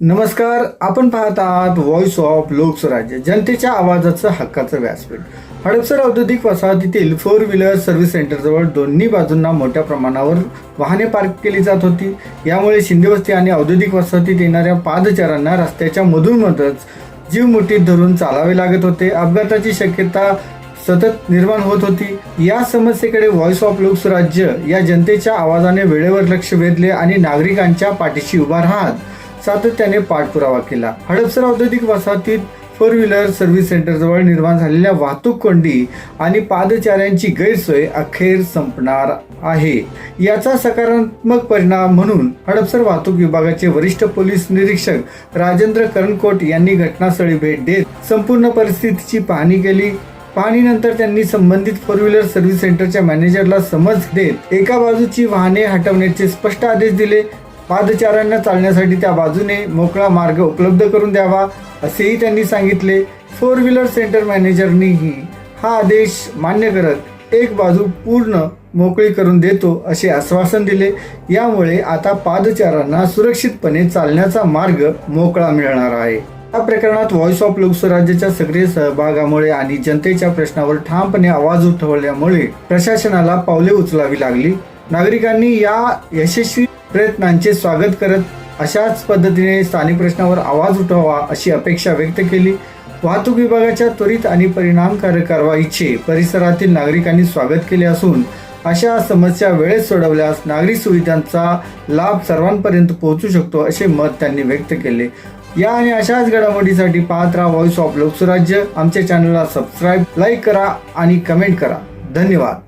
नमस्कार, आपण पाहत आहात व्हॉइस ऑफ लोकस्वराज्य, जनतेच्या आवाजाचं हक्काचं व्यासपीठ. हडपसर औद्योगिक वसाहतीतील 4 व्हीलर सर्व्हिस सेंटरजवळ दोन्ही बाजूंना मोठ्या प्रमाणावर वाहने पार्क केली जात होती. यामुळे शिंदेवस्ती आणि औद्योगिक वसाहतीत येणाऱ्या पादचाऱ्यांना रस्त्याच्या मधूनच जीव मुठीत धरून चालावे लागत होते. अपघाताची शक्यता सतत निर्माण होत होती. या समस्येकडे व्हॉइस ऑफ लोकस्वराज्य या जनतेच्या आवाजाने वेळेवर लक्ष वेधले आणि नागरिकांच्या पाठीशी उभा राहत सातत्याने पाठपुरावा केला. हडपसर औद्योगिक वसाहतीत 4 व्हीलर सर्व्हिस सेंटरजवळ निर्माण झालेल्या वाहतूक कोंडी आणि पादचाऱ्यांची गैरसोय अखेर संपणार आहे. याचा सकारात्मक परिणाम म्हणून हडपसर वाहतूक विभागाचे वरिष्ठ पोलीस निरीक्षक राजेंद्र करणकोट यांनी घटनास्थळी भेट देत संपूर्ण परिस्थितीची पाहणी केली. पाहणीनंतर त्यांनी संबंधित 4 व्हीलर सर्व्हिस सेंटरच्या मॅनेजरला समज देत एका बाजूची वाहने हटवण्याचे स्पष्ट आदेश दिले. पादचाऱ्यांना चालण्यासाठी त्या बाजूने मोकळा मार्ग उपलब्ध करून द्यावा असेही त्यांनी सांगितले. 4 व्हीलर सेंटर मॅनेजरनीही हा आदेश मान्य करत एक बाजू पूर्ण मोकळी करून देतो असे आश्वासन दिले. यामुळे आता पादचाऱ्यांना सुरक्षितपणे चालण्याचा मार्ग मोकळा मिळणार आहे. या प्रकरणात व्हॉइस ऑफ लोकस्वराज्याच्या सक्रिय सहभागामुळे आणि जनतेच्या प्रश्नावर ठामपणे आवाज उठवल्यामुळे प्रशासनाला पावले उचलावी लागली. नागरिकांनी या यशस्वी प्रयत्नांचे स्वागत करत अशाच पद्धतीने स्थानिक प्रश्नावर आवाज उठवावा अशी अपेक्षा व्यक्त केली. वाहतूक विभागाच्या त्वरित आणि परिणामकारक कारवाईचे परिसरातील नागरिकांनी स्वागत केले असून अशा समस्या वेळेत सोडवल्यास नागरिक सुविधांचा लाभ सर्वांपर्यंत पोहोचू शकतो असे मत त्यांनी व्यक्त केले. या आणि अशाच घडामोडीसाठी पाहत राहा व्हॉइस ऑफ लोकस्वराज्य. आमच्या चॅनलला सबस्क्राईब, लाईक करा आणि कमेंट करा. धन्यवाद.